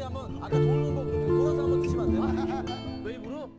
나중에 한번 아까 돌는 거 돌아서 한번 드시면 안 돼요? 웨이브로?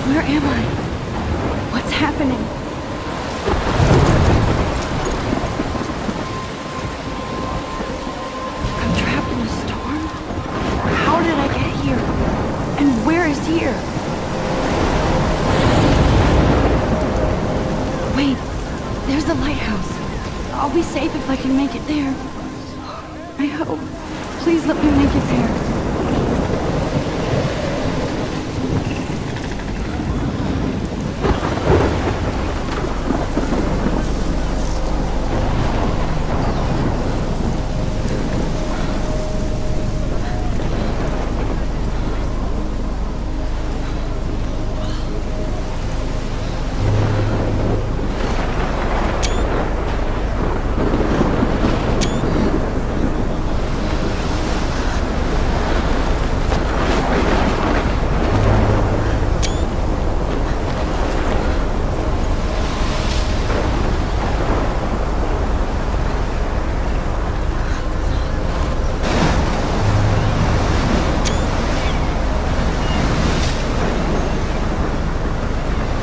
Where am I? What's happening? I'm trapped in a storm? How did I get here? And where is here? Wait, there's the lighthouse. I'll be safe if I can make it there. I hope. Please let me make it there.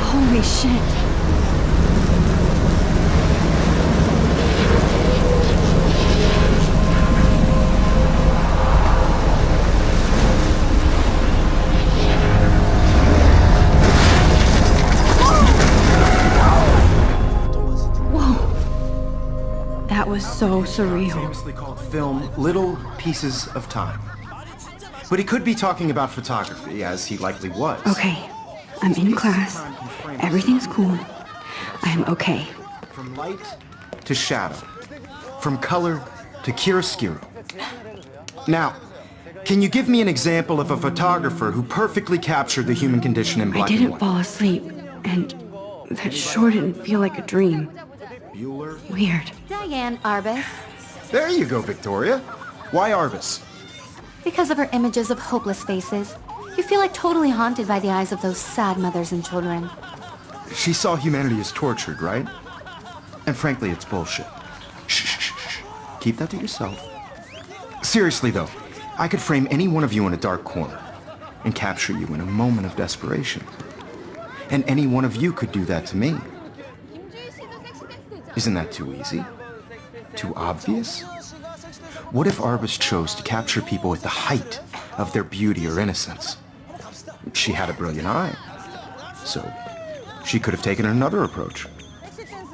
Holy shit. Whoa. That was so surreal. Famously called film Little Pieces of Time. But he could be talking about photography, as he likely was. Okay, I'm in class. Everything's cool. I'm okay. From light to shadow. From color to chiaroscuro. Now, can you give me an example of a photographer who perfectly captured the human condition in I black and didn't white? fall asleep, and that sure didn't feel like a dream. Bueller? Weird. Diane Arbus. There you go, Victoria. Why Arbus? Because of her images of hopeless faces, you feel like totally haunted by the eyes of those sad mothers and children. She saw humanity as tortured, right? And frankly, it's bullshit. Shh, shh, shh, shh. Keep that to yourself. Seriously, though, I could frame any one of you in a dark corner and capture you in a moment of desperation. And any one of you could do that to me. Isn't that too easy? Too obvious? What if Arbus chose to capture people at the height of their beauty or innocence? She had a brilliant eye, so she could have taken another approach.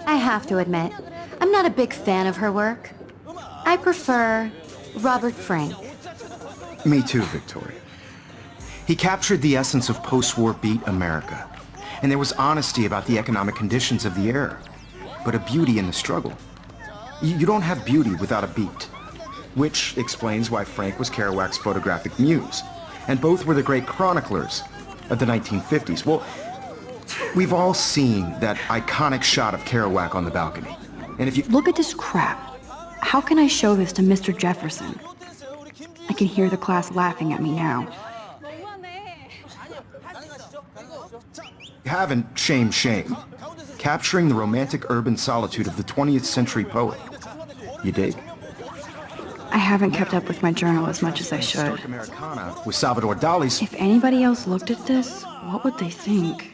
I have to admit, I'm not a big fan of her work. I prefer Robert Frank. Me too, Victoria. He captured the essence of post-war beat America, and there was honesty about the economic conditions of the era, but a beauty in the struggle. You don't have beauty without a beat, which explains why Frank was Kerouac's photographic muse, and both were the great chroniclers of the 1950s. Well, we've all seen that iconic shot of Kerouac on the balcony, and if you Look at this crap. How can I show this to Mr. Jefferson? I can hear the class laughing at me now. haven't, shame, capturing the romantic urban solitude of the 20th century poet. You dig? I haven't kept up with my journal as much as I should. Stark Americana with Salvador Dali's. If anybody else looked at this, what would they think?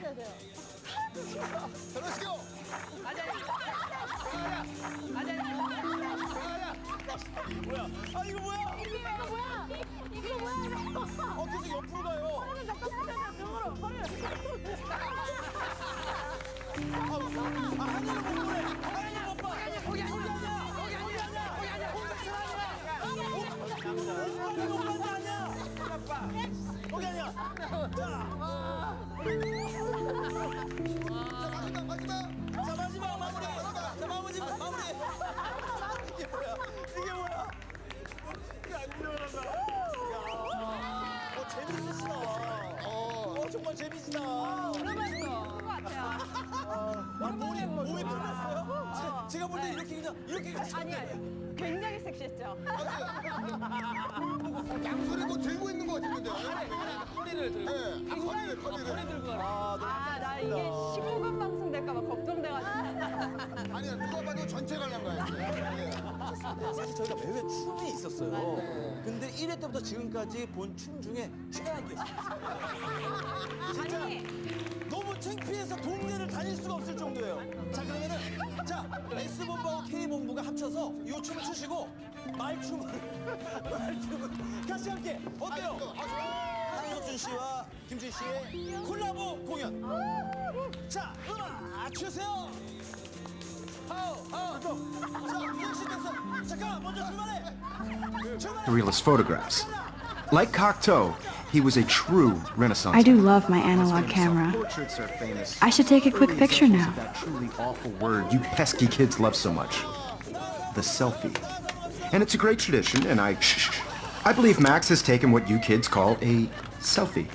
마지막 마무리. 제가 볼 때 이렇게 아니요. 굉장히 섹시했죠. 양손에 뭐 들고 있는 거 같은데. 허리를 들고. 네, 허리를. 허리 들고 가라. 나 이게 19금 방송 될까봐 걱정돼가지고. 아니야, 누가 봐도 전체 관람 가야 돼. 사실 저희가 매회 춤이 있었어요. 근데 1회 때부터 지금까지 본 춤 중에 최악이었어요. 진짜 너무 창피해서 동네를 다닐 수가 없을 정도예요. 자, 그러면은 S본부하고 K본부가 합쳐서 이 춤을 추시고 말춤을 같이 함께 어때요? 한석준 씨와 김진 씨의 콜라보 공연. 자, 음악 주세요. 자, 섹시 댄서. 잠깐, 먼저 출발해. Realist photographs. Like Cocteau, he was a true Renaissance. I do man. love my Also, analog when camera. self-portraits are famous, I should take a quick early picture examples now. of that truly awful word you pesky kids love so much. The selfie. And it's a great tradition, and I believe Max has taken what you kids call a selfie.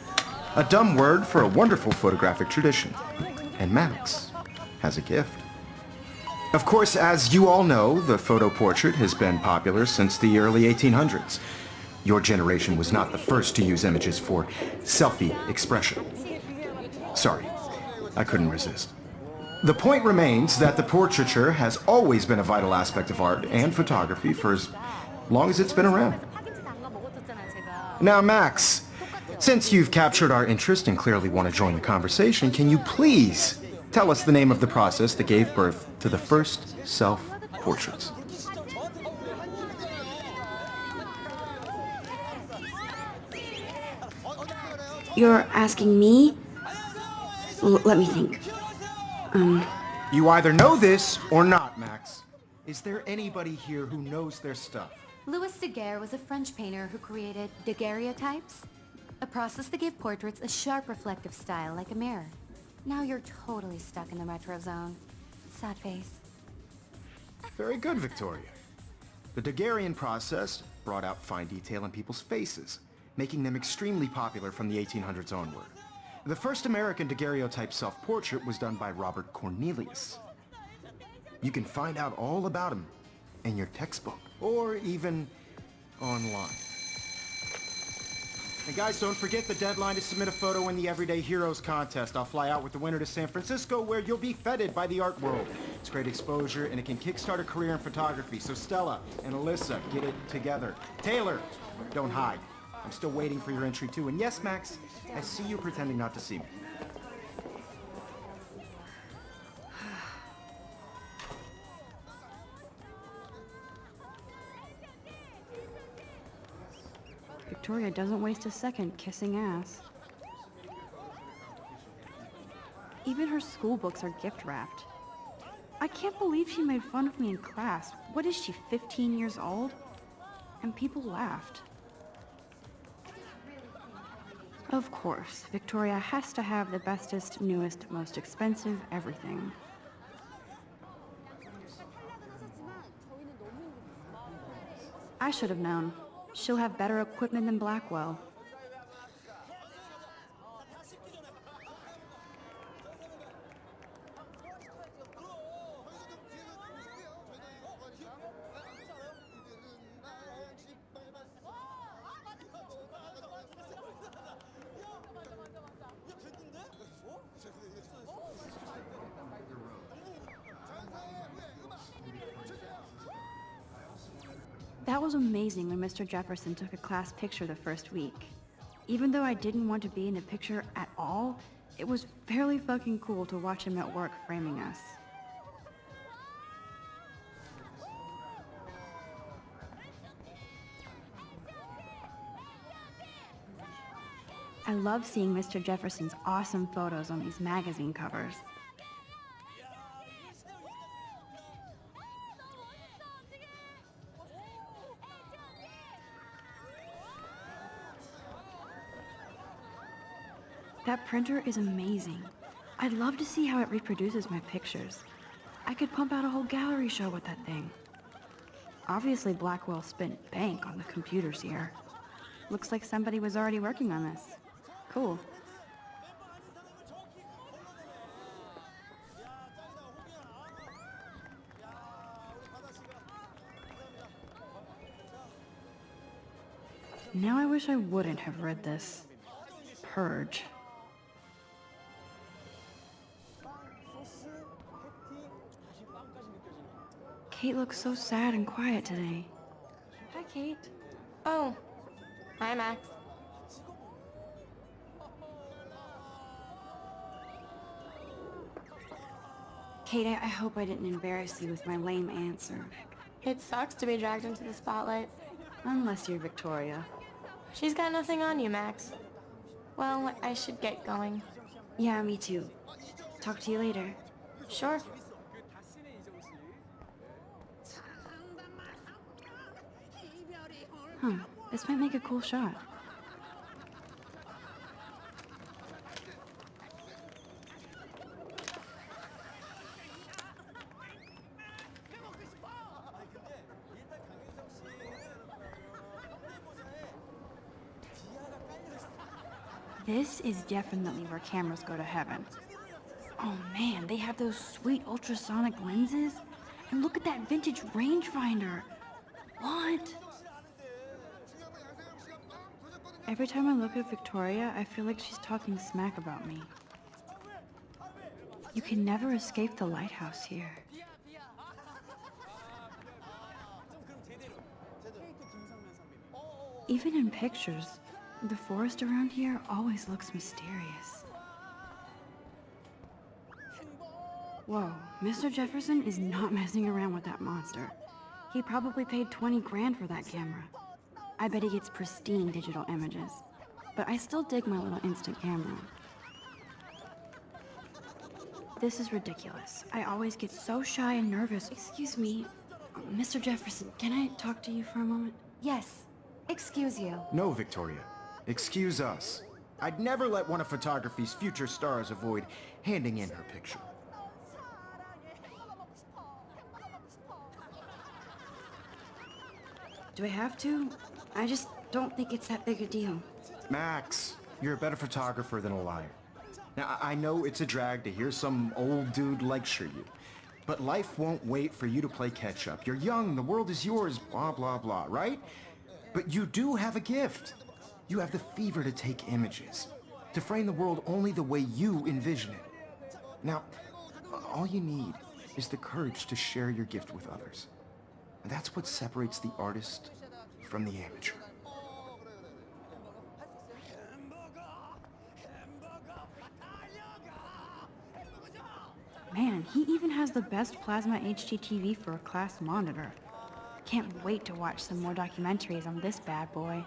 A dumb word for a wonderful photographic tradition. And Max has a gift. Of course, as you all know, the photo portrait has been popular since the early 1800s. Your generation was not the first to use images for selfie expression. Sorry, I couldn't resist. The point remains that the portraiture has always been a vital aspect of art and photography for as long as it's been around. Now, Max, since you've captured our interest and clearly want to join the conversation, can you please tell us the name of the process that gave birth to the first self-portraits? You're asking me? Let me think. You either know this or not, Max. Is there anybody here who knows their stuff? Louis Daguerre was a French painter who created daguerreotypes, a process that gave portraits a sharp reflective style like a mirror. Now you're totally stuck in the retro zone. Sad face. Very good, Victoria. The Daguerrean process brought out fine detail in people's faces, making them extremely popular from the 1800s onward. The first American daguerreotype self-portrait was done by Robert Cornelius. You can find out all about him in your textbook, or even online. And guys, don't forget the deadline to submit a photo in the Everyday Heroes contest. I'll fly out with the winner to San Francisco, where you'll be feted by the art world. It's great exposure, and it can kickstart a career in photography. So Stella and Alyssa, get it together. Taylor, don't hide. I'm still waiting for your entry too. And yes, Max, I see you pretending not to see me. Victoria doesn't waste a second kissing ass. Even her school books are gift wrapped. I can't believe she made fun of me in class. What is she, 15 years old? And people laughed. Of course, Victoria has to have the bestest, newest, most expensive everything. I should have known. She'll have better equipment than Blackwell. That was amazing when Mr. Jefferson took a class picture the first week. Even though I didn't want to be in the picture at all, it was fairly fucking cool to watch him at work framing us. I love seeing Mr. Jefferson's awesome photos on these magazine covers. That printer is amazing. I'd love to see how it reproduces my pictures. I could pump out a whole gallery show with that thing. Obviously, Blackwell spent bank on the computers here. Looks like somebody was already working on this. Cool. Now I wish I wouldn't have read this. Purge. Kate looks so sad and quiet today. Hi, Kate. Oh, hi, Max. Kate, I hope I didn't embarrass you with my lame answer. It sucks to be dragged into the spotlight. Unless you're Victoria. She's got nothing on you, Max. Well, I should get going. Yeah, me too. Talk to you later. Sure. Huh, this might make a cool shot. This is definitely where cameras go to heaven. Oh man, they have those sweet ultrasonic lenses. And look at that vintage rangefinder. What? Every time I look at Victoria, I feel like she's talking smack about me. You can never escape the lighthouse here. Even in pictures, the forest around here always looks mysterious. Whoa, Mr. Jefferson is not messing around with that monster. He probably paid 20 grand for that camera. I bet he gets pristine digital images. But I still dig my little instant camera. This is ridiculous. I always get so shy and nervous. Excuse me, Mr. Jefferson, can I talk to you for a moment? Yes. Excuse you. No, Victoria. Excuse us. I'd never let one of photography's future stars avoid handing in her picture. Do I have to? I just don't think it's that big a deal. Max, you're a better photographer than a liar. Now, I know it's a drag to hear some old dude lecture you, but life won't wait for you to play catch-up. You're young, the world is yours, blah, blah, blah, right? But you do have a gift. You have the fever to take images, to frame the world only the way you envision it. Now, all you need is the courage to share your gift with others. And that's what separates the artist from the amateur. Man, he even has the best plasma HDTV for a class monitor. Can't wait to watch some more documentaries on this bad boy.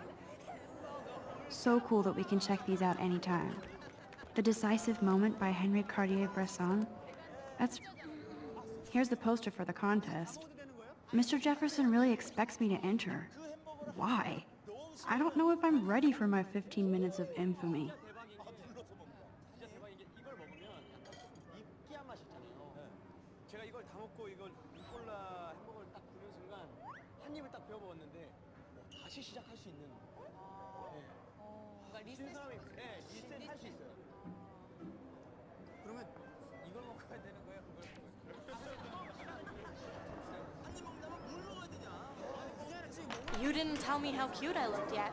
So cool that we can check these out anytime. The Decisive Moment by Henri Cartier-Bresson. Here's the poster for the contest. Mr. Jefferson really expects me to enter. Why? I don't know if I'm ready for my 15 minutes of infamy. 제가 이걸 다 먹고 이걸 루꼴라 햄버거를 딱 부는 순간 한 입을 딱 베어 먹었는데 다시 시작할 수 있는. 그러니까 리셋 사람이 리셋 할 수 있어요. 그러면 이걸 먹어야 되는 거예요, 그걸 한입 먹다가 뭘 먹어야 되냐? You didn't tell me how cute I looked yet.